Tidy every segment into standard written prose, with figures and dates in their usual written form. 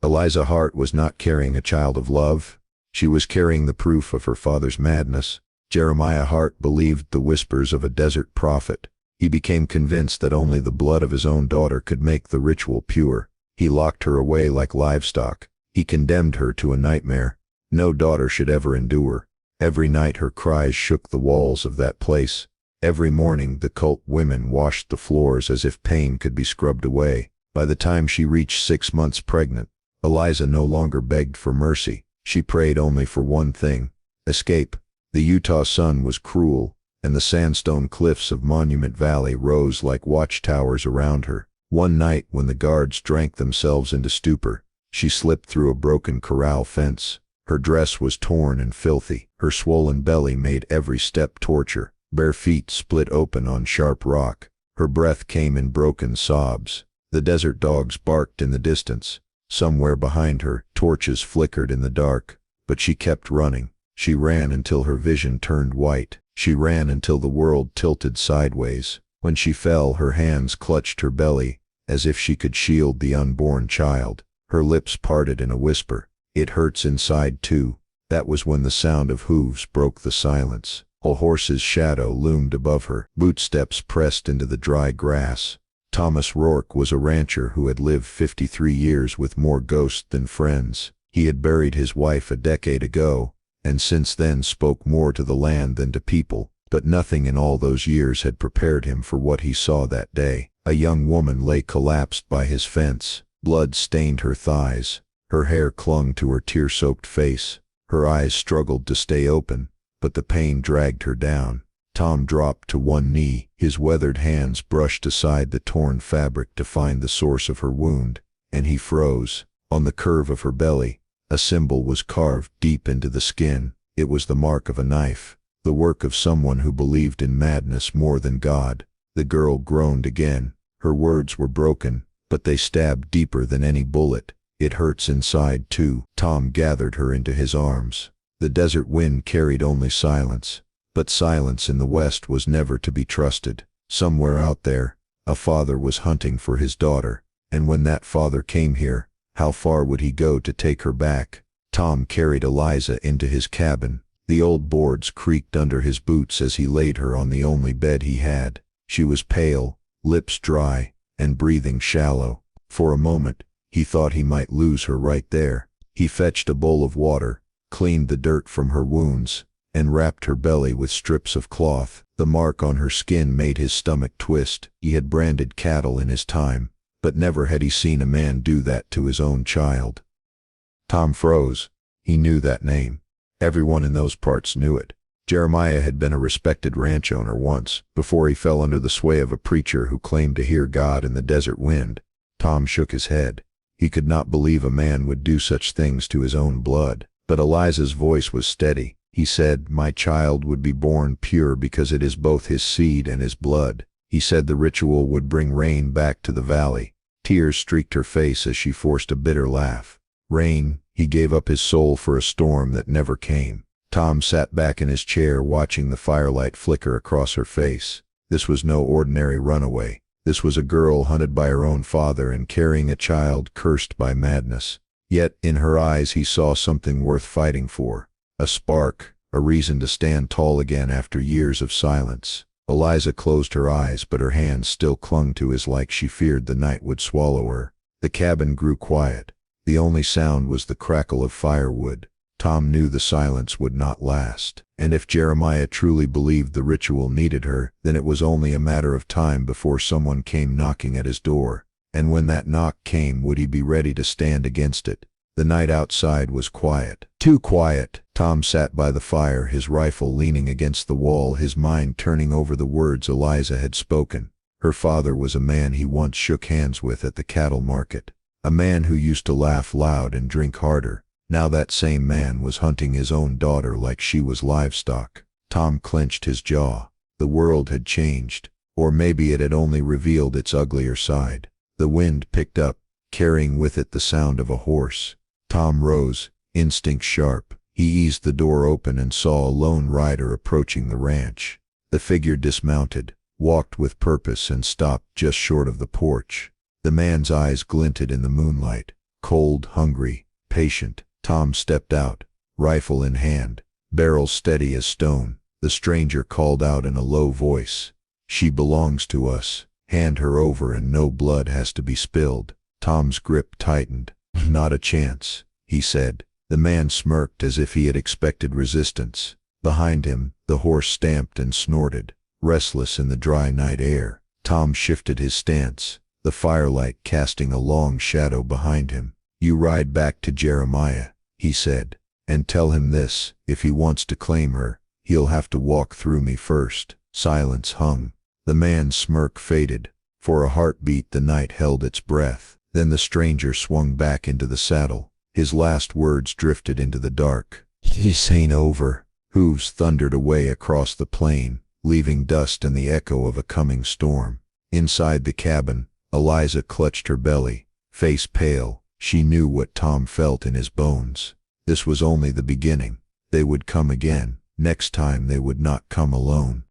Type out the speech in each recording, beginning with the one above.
Eliza Hart was not carrying a child of love. She was carrying the proof of her father's madness. Jeremiah Hart believed the whispers of a desert prophet. He became convinced that only the blood of his own daughter could make the ritual pure. He locked her away like livestock. He condemned her to a nightmare no daughter should ever endure. Every night her cries shook the walls of that place. Every morning the cult women washed the floors as if pain could be scrubbed away. By the time she reached 6 months pregnant, Eliza no longer begged for mercy. She prayed only for one thing: escape. The Utah sun was cruel, and the sandstone cliffs of Monument Valley rose like watchtowers around her. One night when the guards drank themselves into stupor, she slipped through a broken corral fence. Her dress was torn and filthy. Her swollen belly made every step torture. Bare feet split open on sharp rock. Her breath came in broken sobs. The desert dogs barked in the distance. Somewhere behind her, torches flickered in the dark. But she kept running. She ran until her vision turned white. She ran until the world tilted sideways. When she fell, her hands clutched her belly, as if she could shield the unborn child. Her lips parted in a whisper. "It hurts inside too." That was when the sound of hooves broke the silence. A horse's shadow loomed above her. Bootsteps pressed into the dry grass. Thomas Rourke was a rancher who had lived 53 years with more ghosts than friends. He had buried his wife a decade ago, and since then spoke more to the land than to people. But nothing in all those years had prepared him for what he saw that day. A young woman lay collapsed by his fence. Blood stained her thighs. Her hair clung to her tear-soaked face. Her eyes struggled to stay open, but the pain dragged her down. Tom dropped to one knee. His weathered hands brushed aside the torn fabric to find the source of her wound, and he froze. On the curve of her belly, a symbol was carved deep into the skin. It was the mark of a knife, the work of someone who believed in madness more than God. The girl groaned again. Her words were broken, but they stabbed deeper than any bullet. "It hurts inside too." Tom gathered her into his arms. The desert wind carried only silence, but silence in the West was never to be trusted. Somewhere out there, a father was hunting for his daughter, and when that father came here, how far would he go to take her back? Tom carried Eliza into his cabin. The old boards creaked under his boots as he laid her on the only bed he had. She was pale, lips dry, and breathing shallow. For a moment, he thought he might lose her right there. He fetched a bowl of water, cleaned the dirt from her wounds, and wrapped her belly with strips of cloth. The mark on her skin made his stomach twist. He had branded cattle in his time, but never had he seen a man do that to his own child. Tom froze. He knew that name. Everyone in those parts knew it. Jeremiah had been a respected ranch owner once, before he fell under the sway of a preacher who claimed to hear God in the desert wind. Tom shook his head. He could not believe a man would do such things to his own blood. But Eliza's voice was steady. He said, "My child would be born pure because it is both his seed and his blood." He said the ritual would bring rain back to the valley. Tears streaked her face as she forced a bitter laugh. Rain. He gave up his soul for a storm that never came. Tom sat back in his chair watching the firelight flicker across her face. This was no ordinary runaway. This was a girl hunted by her own father and carrying a child cursed by madness. Yet in her eyes he saw something worth fighting for. A spark, a reason to stand tall again after years of silence. Eliza closed her eyes, but her hands still clung to his like she feared the night would swallow her. The cabin grew quiet. The only sound was the crackle of firewood. Tom knew the silence would not last, and if Jeremiah truly believed the ritual needed her, then it was only a matter of time before someone came knocking at his door. And when that knock came, would he be ready to stand against it? The night outside was quiet. Too quiet. Tom sat by the fire, his rifle leaning against the wall, his mind turning over the words Eliza had spoken. Her father was a man he once shook hands with at the cattle market. A man who used to laugh loud and drink harder. Now that same man was hunting his own daughter like she was livestock. Tom clenched his jaw. The world had changed, or maybe it had only revealed its uglier side. The wind picked up, carrying with it the sound of a horse. Tom rose, instinct sharp. He eased the door open and saw a lone rider approaching the ranch. The figure dismounted, walked with purpose, and stopped just short of the porch. The man's eyes glinted in the moonlight. Cold, hungry, patient, Tom stepped out, rifle in hand, barrel steady as stone. The stranger called out in a low voice, "She belongs to us. Hand her over and no blood has to be spilled." Tom's grip tightened. "Not a chance," he said. The man smirked as if he had expected resistance. Behind him, the horse stamped and snorted, restless in the dry night air. Tom shifted his stance, the firelight casting a long shadow behind him. "You ride back to Jeremiah," he said, "and tell him this: if he wants to claim her, he'll have to walk through me first." Silence hung. The man's smirk faded. For a heartbeat the night held its breath. Then the stranger swung back into the saddle. His last words drifted into the dark. "This ain't over." Hooves thundered away across the plain, leaving dust and the echo of a coming storm. Inside the cabin, Eliza clutched her belly, face pale. She knew what Tom felt in his bones. This was only the beginning. They would come again. Next time they would not come alone.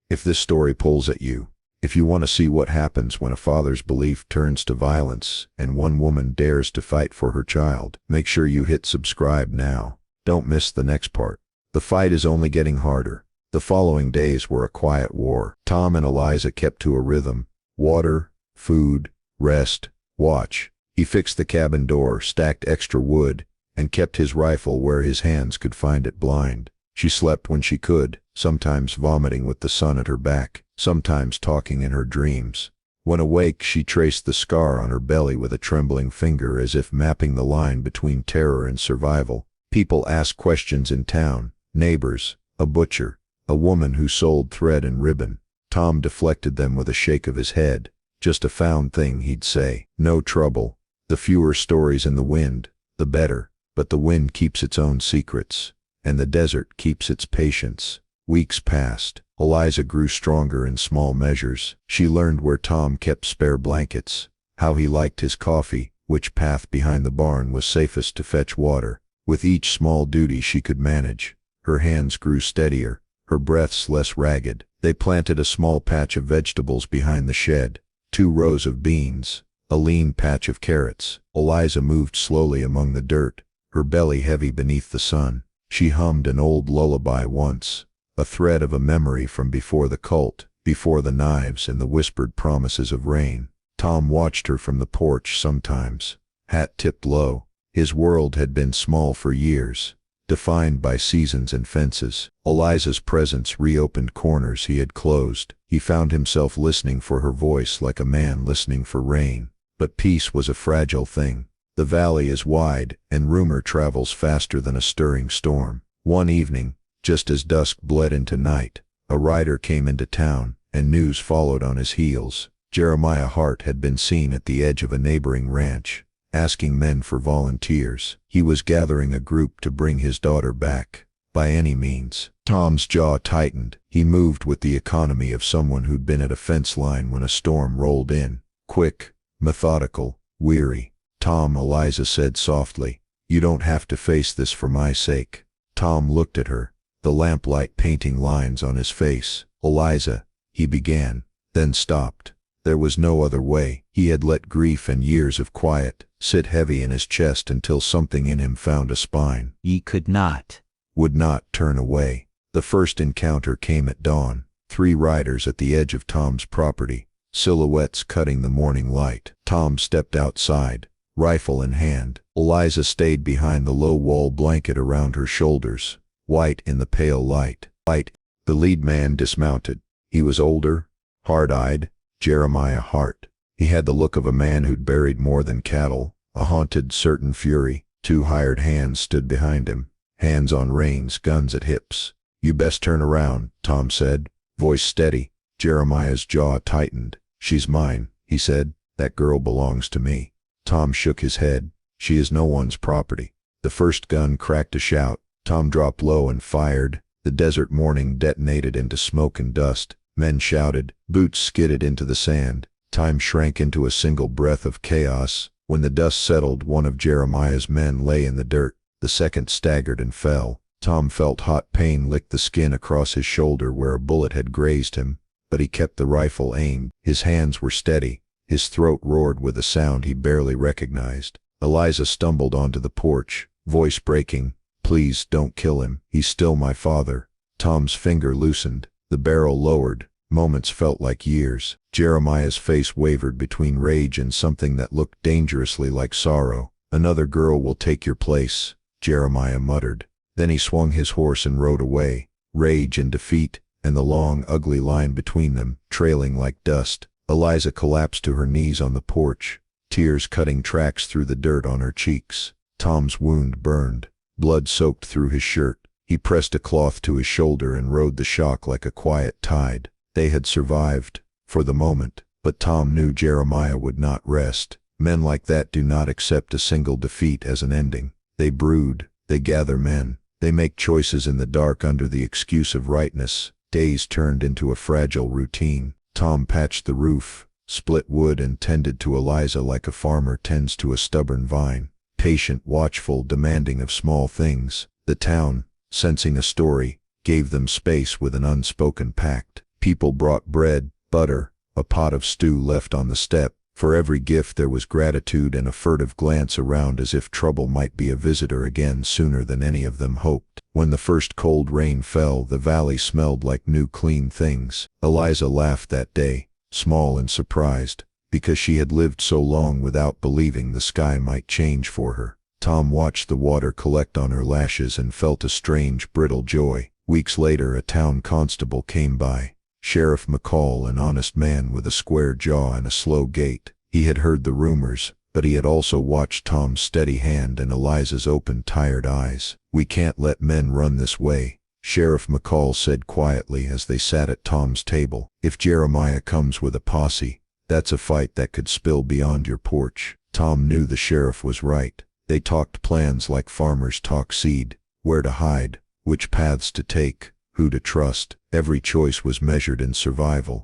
If this story pulls at you, if you want to see what happens when a father's belief turns to violence and one woman dares to fight for her child, make sure you hit subscribe now. Don't miss the next part. The fight is only getting harder. The following days were a quiet war. Tom and Eliza kept to a rhythm: water, food, rest, watch. He fixed the cabin door, stacked extra wood, and kept his rifle where his hands could find it blind. She slept when she could, sometimes vomiting with the sun at her back, sometimes talking in her dreams. When awake, she traced the scar on her belly with a trembling finger, as if mapping the line between terror and survival. People asked questions in town: neighbors, a butcher, a woman who sold thread and ribbon. Tom deflected them with a shake of his head. "Just a found thing," he'd say. "No trouble. The fewer stories in the wind, the better." But the wind keeps its own secrets, and the desert keeps its patience. Weeks passed. Eliza grew stronger in small measures. She learned where Tom kept spare blankets, how he liked his coffee, which path behind the barn was safest to fetch water. With each small duty she could manage, her hands grew steadier, her breaths less ragged. They planted a small patch of vegetables behind the shed, 2 rows of beans, a lean patch of carrots. Eliza moved slowly among the dirt, her belly heavy beneath the sun. She hummed an old lullaby once, a thread of a memory from before the cult, before the knives and the whispered promises of rain. Tom watched her from the porch sometimes, hat tipped low. His world had been small for years, defined by seasons and fences. Eliza's presence reopened corners he had closed. He found himself listening for her voice like a man listening for rain. But peace was a fragile thing. The valley is wide, and rumor travels faster than a stirring storm. One evening, just as dusk bled into night, a rider came into town, and news followed on his heels. Jeremiah Hart had been seen at the edge of a neighboring ranch, asking men for volunteers. He was gathering a group to bring his daughter back, by any means. Tom's jaw tightened. He moved with the economy of someone who'd been at a fence line when a storm rolled in. Quick, methodical, weary. "Tom," Eliza said softly, "you don't have to face this for my sake." Tom looked at her, the lamplight painting lines on his face. "Eliza," he began, then stopped. There was no other way. He had let grief and years of quiet sit heavy in his chest until something in him found a spine. He could not, would not turn away. The first encounter came at dawn. 3 riders at the edge of Tom's property, silhouettes cutting the morning light. Tom stepped outside, rifle in hand. Eliza stayed behind the low wall blanket around her shoulders, white in the pale light. The lead man dismounted. He was older, hard-eyed, Jeremiah Hart. He had the look of a man who'd buried more than cattle, a haunted, certain fury. 2 hired hands stood behind him, hands on reins, guns at hips. "You best turn around," Tom said, voice steady. Jeremiah's jaw tightened. "She's mine," he said. "That girl belongs to me." Tom shook his head. "She is no one's property." The first gun cracked a shout. Tom dropped low and fired. The desert morning detonated into smoke and dust. Men shouted. Boots skidded into the sand. Time shrank into a single breath of chaos. When the dust settled, one of Jeremiah's men lay in the dirt. The second staggered and fell. Tom felt hot pain lick the skin across his shoulder where a bullet had grazed him, but he kept the rifle aimed. His hands were steady. His throat roared with a sound he barely recognized. Eliza stumbled onto the porch, voice breaking. "Please don't kill him. He's still my father." Tom's finger loosened. The barrel lowered. Moments felt like years. Jeremiah's face wavered between rage and something that looked dangerously like sorrow. "Another girl will take your place," Jeremiah muttered. Then he swung his horse and rode away. Rage and defeat, and the long, ugly line between them, trailing like dust. Eliza collapsed to her knees on the porch, tears cutting tracks through the dirt on her cheeks. Tom's wound burned. Blood soaked through his shirt. He pressed a cloth to his shoulder and rode the shock like a quiet tide. They had survived, for the moment, but Tom knew Jeremiah would not rest. Men like that do not accept a single defeat as an ending. They brood, they gather men, they make choices in the dark under the excuse of rightness. Days turned into a fragile routine. Tom patched the roof, split wood and tended to Eliza like a farmer tends to a stubborn vine. Patient, watchful, demanding of small things. The town, sensing a story, gave them space with an unspoken pact. People brought bread, butter, a pot of stew left on the step. For every gift there was gratitude and a furtive glance around as if trouble might be a visitor again sooner than any of them hoped. When the first cold rain fell, the valley smelled like new clean things. Eliza laughed that day, small and surprised, because she had lived so long without believing the sky might change for her. Tom watched the water collect on her lashes and felt a strange, brittle joy. Weeks later, a town constable came by. Sheriff McCall, an honest man with a square jaw and a slow gait. He had heard the rumors, but he had also watched Tom's steady hand and Eliza's open, tired eyes. "We can't let men run this way," Sheriff McCall said quietly as they sat at Tom's table. "If Jeremiah comes with a posse, that's a fight that could spill beyond your porch." Tom knew the sheriff was right. They talked plans like farmers talk seed, where to hide, which paths to take, who to trust. Every choice was measured in survival.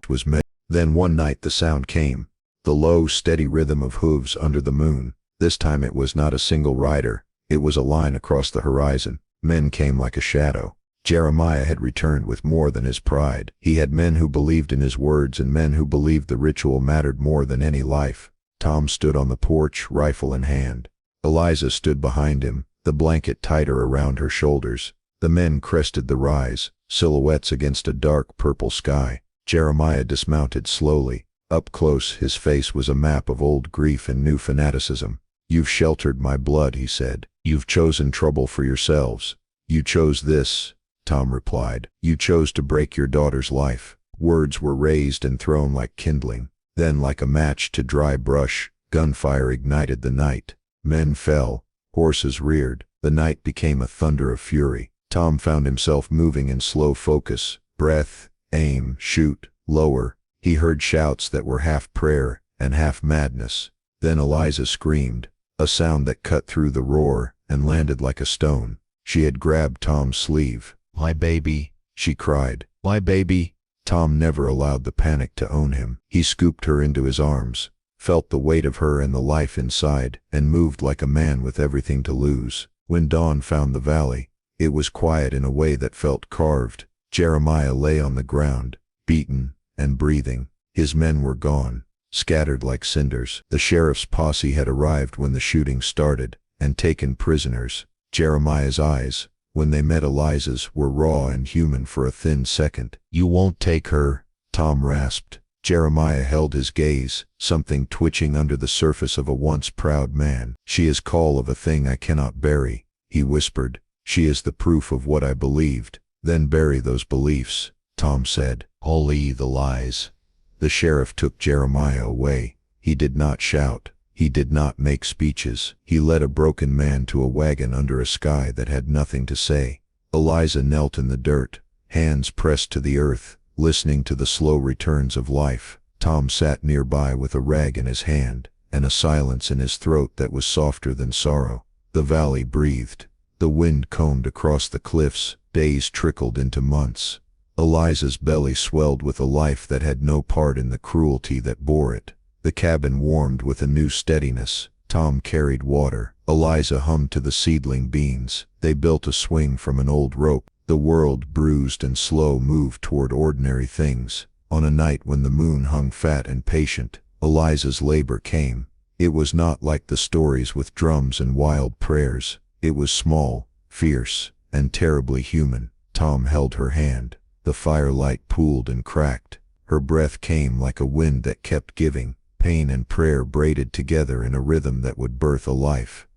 Then one night the sound came. The low, steady rhythm of hooves under the moon. This time it was not a single rider. It was a line across the horizon. Men came like a shadow. Jeremiah had returned with more than his pride. He had men who believed in his words and men who believed the ritual mattered more than any life. Tom stood on the porch, rifle in hand. Eliza stood behind him, the blanket tighter around her shoulders. The men crested the rise, silhouettes against a dark purple sky. Jeremiah dismounted slowly. Up close, his face was a map of old grief and new fanaticism. "You've sheltered my blood," he said. "You've chosen trouble for yourselves. You chose this," Tom replied. "You chose to break your daughter's life." Words were raised and thrown like kindling. Then, like a match to dry brush, gunfire ignited the night. Men fell. Horses reared. The night became a thunder of fury. Tom found himself moving in slow focus. Breath, aim, shoot, lower. He heard shouts that were half prayer and half madness. Then Eliza screamed, a sound that cut through the roar and landed like a stone. She had grabbed Tom's sleeve. "My baby," she cried. "My baby." Tom never allowed the panic to own him. He scooped her into his arms, felt the weight of her and the life inside, and moved like a man with everything to lose. When dawn found the valley, it was quiet in a way that felt carved. Jeremiah lay on the ground, beaten and breathing. His men were gone, scattered like cinders. The sheriff's posse had arrived when the shooting started, and taken prisoners. Jeremiah's eyes, when they met Eliza's, were raw and human for a thin second. "You won't take her," Tom rasped. Jeremiah held his gaze, something twitching under the surface of a once proud man. "She is call of a thing I cannot bury," he whispered. "She is the proof of what I believed." "Then bury those beliefs," Tom said. "Holy the lies." The sheriff took Jeremiah away. He did not shout. He did not make speeches. He led a broken man to a wagon under a sky that had nothing to say. Eliza knelt in the dirt, hands pressed to the earth, listening to the slow returns of life. Tom sat nearby with a rag in his hand, and a silence in his throat that was softer than sorrow. The valley breathed. The wind combed across the cliffs. Days trickled into months. Eliza's belly swelled with a life that had no part in the cruelty that bore it. The cabin warmed with a new steadiness. Tom carried water. Eliza hummed to the seedling beans. They built a swing from an old rope. The world, bruised and slow, moved toward ordinary things. On a night when the moon hung fat and patient, Eliza's labor came. It was not like the stories with drums and wild prayers. It was small, fierce, and terribly human. Tom held her hand. The firelight pooled and cracked. Her breath came like a wind that kept giving. Pain and prayer braided together in a rhythm that would birth a life.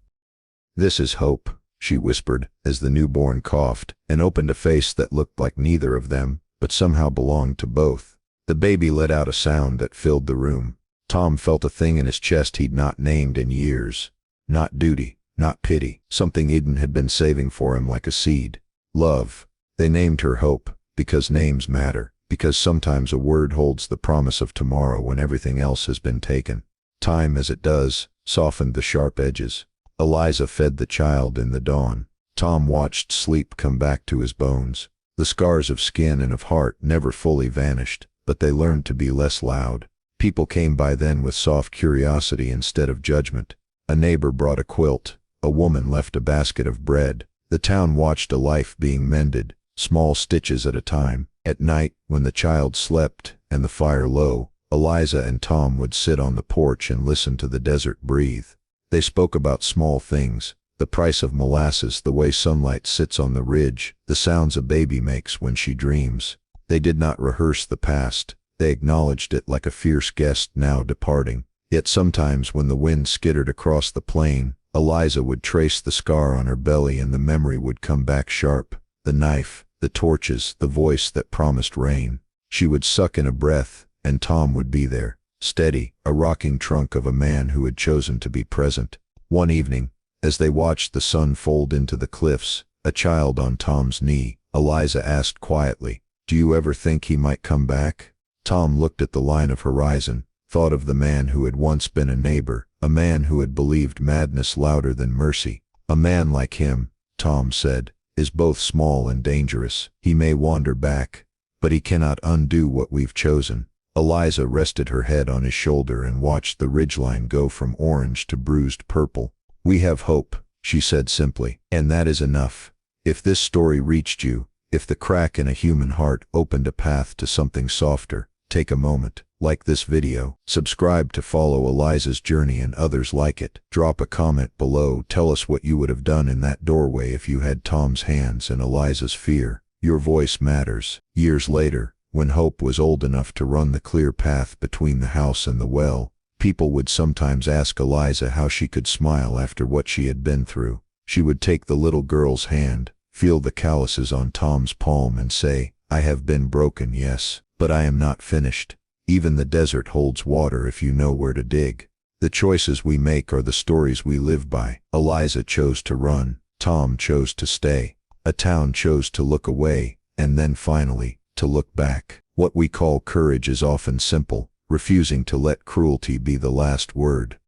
"This is hope," she whispered, as the newborn coughed, and opened a face that looked like neither of them, but somehow belonged to both. The baby let out a sound that filled the room. Tom felt a thing in his chest he'd not named in years. Not duty, not pity, something Eden had been saving for him like a seed. Love. They named her Hope, because names matter, because sometimes a word holds the promise of tomorrow when everything else has been taken. Time, as it does, softened the sharp edges. Eliza fed the child in the dawn. Tom watched sleep come back to his bones. The scars of skin and of heart never fully vanished, but they learned to be less loud. People came by then with soft curiosity instead of judgment. A neighbor brought a quilt. A woman left a basket of bread. The town watched a life being mended, small stitches at a time. At night, when the child slept and the fire low, Eliza and Tom would sit on the porch and listen to the desert breathe. They spoke about small things: the price of molasses, the way sunlight sits on the ridge, the sounds a baby makes when she dreams. They did not rehearse the past. They acknowledged it like a fierce guest now departing. Yet sometimes when the wind skittered across the plain, Eliza would trace the scar on her belly and the memory would come back sharp. The knife, the torches, the voice that promised rain. She would suck in a breath, and Tom would be there, steady, a rocking trunk of a man who had chosen to be present. One evening, as they watched the sun fold into the cliffs, a child on Tom's knee, Eliza asked quietly, "Do you ever think he might come back?" Tom looked at the line of horizon, thought of the man who had once been a neighbor, a man who had believed madness louder than mercy. "A man like him," Tom said, "is both small and dangerous. He may wander back, but he cannot undo what we've chosen." Eliza rested her head on his shoulder and watched the ridgeline go from orange to bruised purple. "We have hope," she said simply, "and that is enough. If this story reached you, if the crack in a human heart opened a path to something softer, take a moment, like this video, subscribe to follow Eliza's journey and others like it. Drop a comment below, tell us what you would have done in that doorway if you had Tom's hands and Eliza's fear. Your voice matters. Years later, when hope was old enough to run the clear path between the house and the well, people would sometimes ask Eliza how she could smile after what she had been through. She would take the little girl's hand, feel the calluses on Tom's palm and say, "I have been broken, yes, but I am not finished. Even the desert holds water if you know where to dig." The choices we make are the stories we live by. Eliza chose to run. Tom chose to stay. A town chose to look away, and then finally, to look back. What we call courage is often simple, refusing to let cruelty be the last word.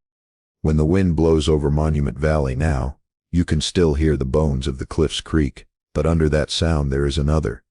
When the wind blows over Monument Valley now, you can still hear the bones of the cliffs creak, but under that sound there is another.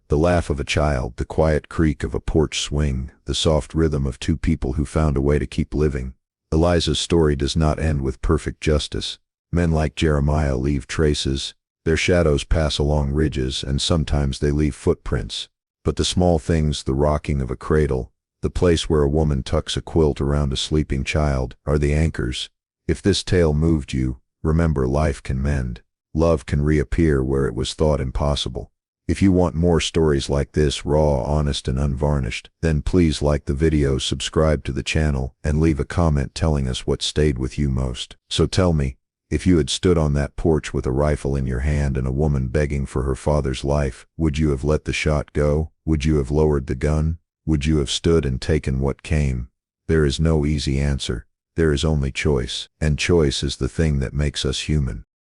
The laugh of a child, the quiet creak of a porch swing, the soft rhythm of two people who found a way to keep living. Eliza's story does not end with perfect justice. Men like Jeremiah leave traces. Their shadows pass along ridges, and sometimes they leave footprints. But the small things, the rocking of a cradle, the place where a woman tucks a quilt around a sleeping child, are the anchors. If this tale moved you, remember, life can mend. Love can reappear where it was thought impossible. If you want more stories like this, raw, honest, and unvarnished, then please like the video, subscribe to the channel, and leave a comment telling us what stayed with you most. So tell me, if you had stood on that porch with a rifle in your hand and a woman begging for her father's life, would you have let the shot go? Would you have lowered the gun? Would you have stood and taken what came? There is no easy answer. There is only choice, and choice is the thing that makes us human.